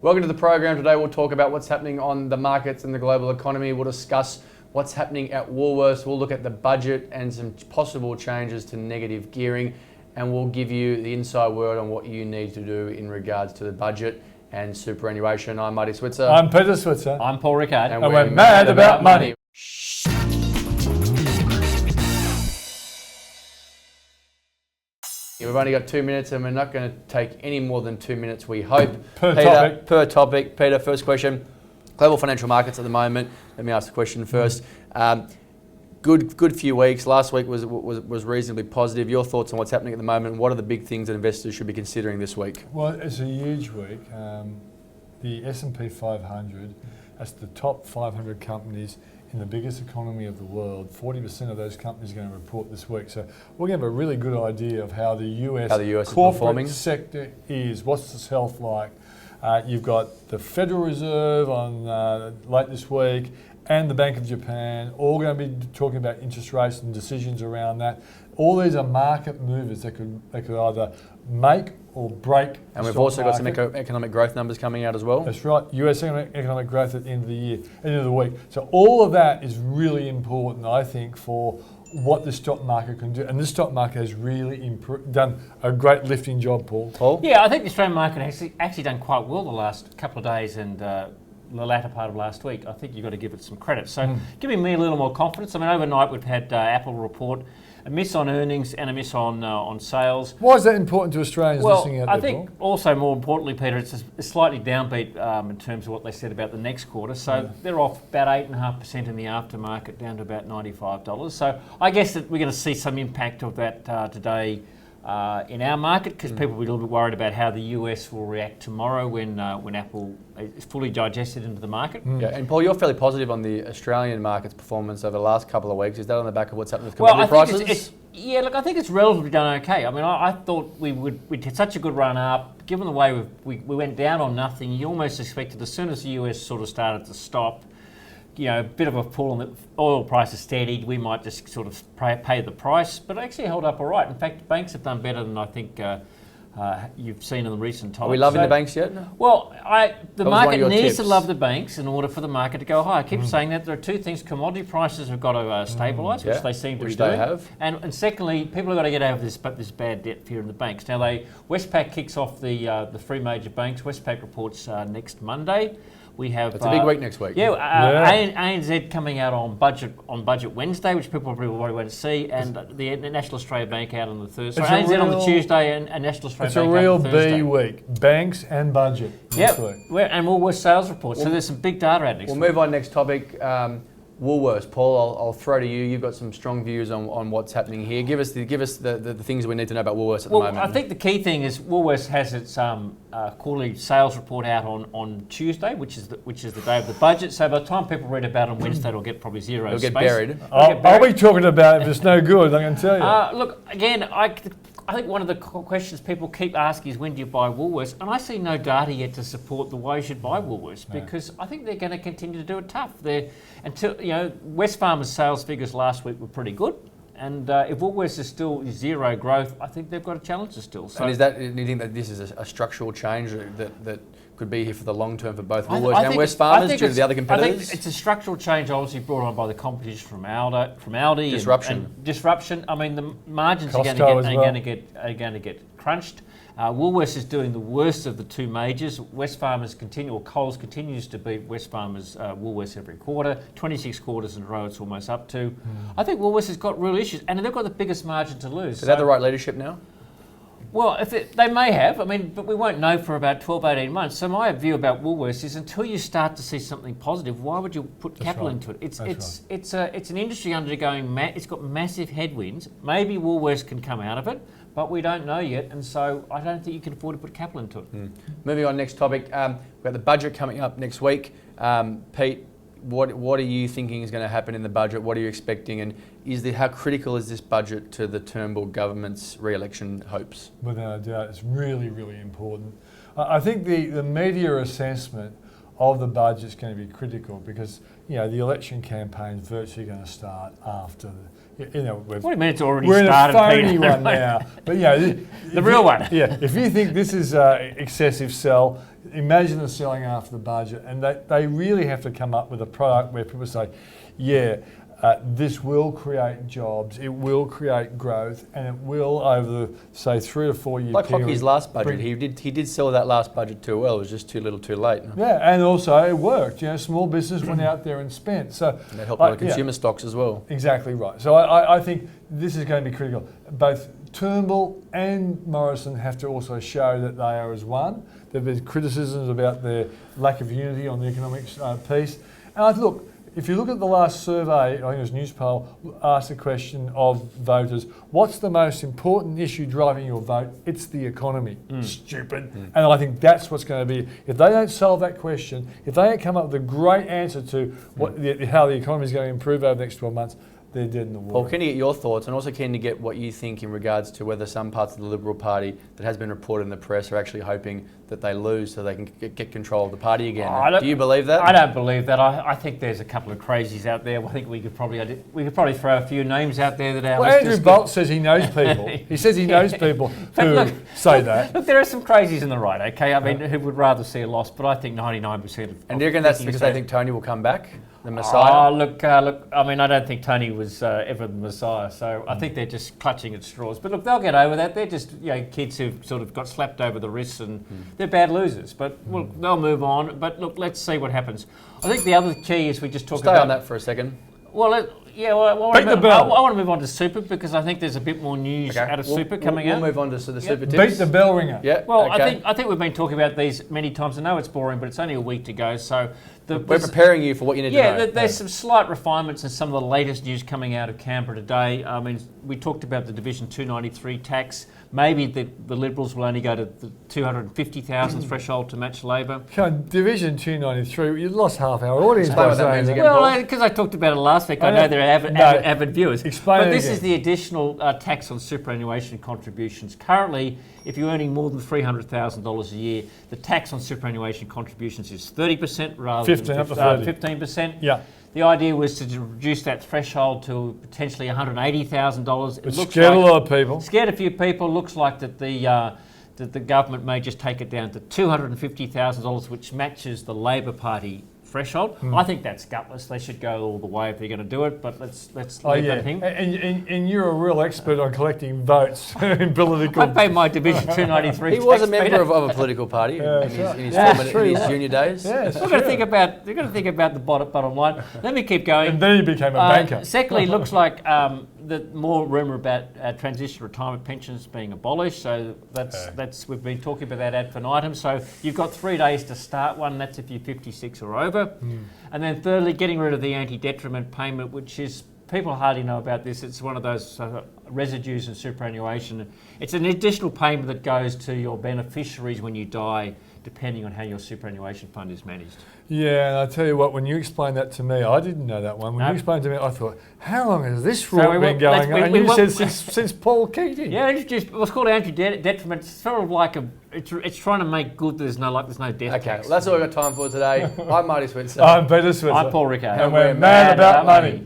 Welcome to the program. Today we'll talk about what's happening on the markets and the global economy. We'll discuss what's happening at Woolworths. We'll look at the budget and some possible changes to negative gearing, and we'll give you the inside word on what you need to do in regards to the budget and superannuation. I'm Peter Switzer. I'm Peter Switzer. I'm Paul Rickard. And we're mad about money. We've only got 2 minutes and we're not going to take any more than 2 minutes, we hope. Per topic. Peter, first question. Global financial markets at the moment. Let me ask the question first. Good few weeks. Last week was reasonably positive. Your thoughts on what's happening at the moment? What are the big things that investors should be considering this week? Well, it's a huge week. The S&P 500, that's the top 500 companies in the biggest economy of the world. 40% of those companies are going to report this week. So we're going to have a really good idea of how the US corporate sector is. What's its health like? You've got the Federal Reserve on late this week and the Bank of Japan, all going to be talking about interest rates and decisions around that. All these are market movers that could either make or break. And we've also got some economic growth numbers coming out as well. That's right, US economic growth at the end of the year, end of the week. So all of that is really important, I think, for what the stock market can do. And the stock market has really done a great lifting job, Paul. Yeah, I think the Australian market has actually done quite well the last couple of days and the latter part of last week. I think you've got to give it some credit. So giving me a little more confidence. I mean, overnight we've had Apple report a miss on earnings and a miss on sales. Why is that important to Australians listening out there, I think also more importantly, Peter, it's a slightly downbeat in terms of what they said about the next quarter. So they're off about 8.5% in the aftermarket, down to about $95. So I guess that we're going to see some impact of that today in our market, because people will be a little bit worried about how the US will react tomorrow when Apple is fully digested into the market. Yeah, and Paul, you're fairly positive on the Australian market's performance over the last couple of weeks. Is that on the back of what's happened with commodity prices? I think it's relatively done okay. I mean, I thought we'd had such a good run up. Given the way we went down on nothing, you almost expected as soon as the US sort of started to stop, a bit of a pull on the oil prices steadied, we might just sort of pay the price, but it actually held up all right. In fact, banks have done better than I think you've seen in the recent times. Are we loving the banks yet? Well, the market needs to love the banks in order for the market to go high. I keep saying that. There are two things. Commodity prices have got to stabilise, which they seem to be doing. They have. And secondly, people have got to get over this bad debt fear in the banks. Now, Westpac kicks off the three major banks. Westpac reports next Monday. We have it's a big week next week. ANZ coming out on budget Wednesday, which people probably want to see, and the National Australia Bank out on the Thursday. So ANZ on the Tuesday and National Australia Bank out on the Thursday. It's a real B week. Banks and budget next week. And Woolworths sales reports. So there's some big data out next week. We'll move on next topic. Woolworths, Paul, I'll throw to you. You've got some strong views on what's happening here. Give us the things we need to know about Woolworths at the moment. I think the key thing is Woolworths has its quarterly sales report out on Tuesday, which is the day of the budget. So by the time people read about it on Wednesday, it'll get probably zero It'll space. Get buried. I'll be talking about it if it's no good, I can tell you. Look, again, I think one of the questions people keep asking is when do you buy Woolworths? And I see no data yet to support the why you should buy Woolworths, because I think they're going to continue to do it tough. Wesfarmers sales figures last week were pretty good, and if Woolworths is still zero growth, I think they've got a challenge still. So, and do you think that this is a structural change that could be here for the long term for both Woolworths and Wesfarmers due to the other competitors? I think it's a structural change, obviously brought on by the competition from Aldi. Disruption. I mean, the margins are going to get crunched. Woolworths is doing the worst of the two majors. Coles continues to beat Wesfarmers, Woolworths every quarter. 26 quarters in a row, it's almost up to. I think Woolworths has got real issues, and they've got the biggest margin to lose. So they have the right leadership now? Well, they may have, but we won't know for about 12, 18 months. So my view about Woolworths is until you start to see something positive, why would you put capital into it? It's an industry undergoing, it's got massive headwinds. Maybe Woolworths can come out of it, but we don't know yet, and so I don't think you can afford to put capital into it. Moving on, next topic, we've got the budget coming up next week. Pete, what are you thinking is going to happen in the budget? What are you expecting, and how critical is this budget to the Turnbull government's re-election hopes? Without a doubt, it's really, really important. I think the media assessment of the budget is going to be critical because the election campaign is virtually going to start after you know, what do you mean it's already we're started? We're in a phony one now. But you know, the real one. Yeah, if you think this is excessive sell, imagine the selling after the budget. And they really have to come up with a product where people say, yeah, this will create jobs, it will create growth, and it will, over the, say, 3 or 4 year like period. Hockey's last budget, he did sell that last budget too well. It was just too little too late. Yeah, and also it worked. You know, small business went out there and spent. So and that helped a lot of consumer stocks as well. Exactly right. So I think this is going to be critical. Both Turnbull and Morrison have to also show that they are as one. There have been criticisms about their lack of unity on the economics piece. And look, if you look at the last survey, I think it was Newspoll, asked the question of voters, what's the most important issue driving your vote? It's the economy. Stupid. And I think that's what's going to be. If they don't solve that question, if they don't come up with a great answer to how the economy is going to improve over the next 12 months, they're dead in the water. Paul, keen to get your thoughts, and also keen to get what you think in regards to whether some parts of the Liberal Party that has been reported in the press are actually hoping that they lose so they can get control of the party again. Do you believe that? I don't believe that. I think there's a couple of crazies out there. I think we could probably throw a few names out there that our listeners Andrew Bolt says he knows people. He says he knows people who say that. Look, there are some crazies in the right, okay? I mean, who would rather see a loss, but I think 99% of... And do you reckon that's because they think Tony will come back? The Messiah? Oh, look, I mean, I don't think Tony was ever the Messiah, so I think they're just clutching at straws. But look, they'll get over that. They're just kids who've sort of got slapped over the wrists and they're bad losers. But they'll move on. But look, let's see what happens. I think the other key is we just talk about... Stay on that for a second. Well, I want to move on to Super because I think there's a bit more news out of Super coming out. We'll move on to the Super tips. Beat the bell ringer. Yeah. Well, okay. I think we've been talking about these many times. I know it's boring, but it's only a week to go. So we're preparing you for what you need to know. Yeah, there's some slight refinements in some of the latest news coming out of Canberra today. I mean, we talked about the Division 293 tax. Maybe the Liberals will only go to the 250,000 threshold to match Labor. Division 293, you lost half our audience by saying that. Well, because I talked about it last week, I know they're avid viewers. Explain but this is the additional tax on superannuation contributions. Currently, if you're earning more than $300,000 a year, the tax on superannuation contributions is 30% rather than 15%. Yeah. The idea was to reduce that threshold to potentially $180,000. It scared a lot of people. Scared a few people. Looks like that the government may just take it down to $250,000, which matches the Labor Party threshold. I think that's gutless. They should go all the way if they're going to do it. But let's leave that him. And you're a real expert on collecting votes in political. I paid my Division 293. He was a member of a political party in his junior days. Yeah, We've got to think about the bottom line. Let me keep going. And then he became a banker. Secondly, it looks like that more rumour about transition retirement pensions being abolished. So that's we've been talking about that ad infinitum. So you've got 3 days to start one. That's if you're 56 or over. And then thirdly, getting rid of the anti-detriment payment, which is, people hardly know about this. It's one of those residues in superannuation. It's an additional payment that goes to your beneficiaries when you die, depending on how your superannuation fund is managed. Yeah, and I tell you what, when you explained that to me, I didn't know that one. When you explained it to me, I thought, how long has this rule been going on? And you said since Paul Keating. Yeah, it was called anti-detriment. It's sort of like it's trying to make good that there's no death tax. Well, that's all we've got time for today. I'm Marty Switzer. I'm Peter Switzer. I'm Paul Rickard. And we're mad about money.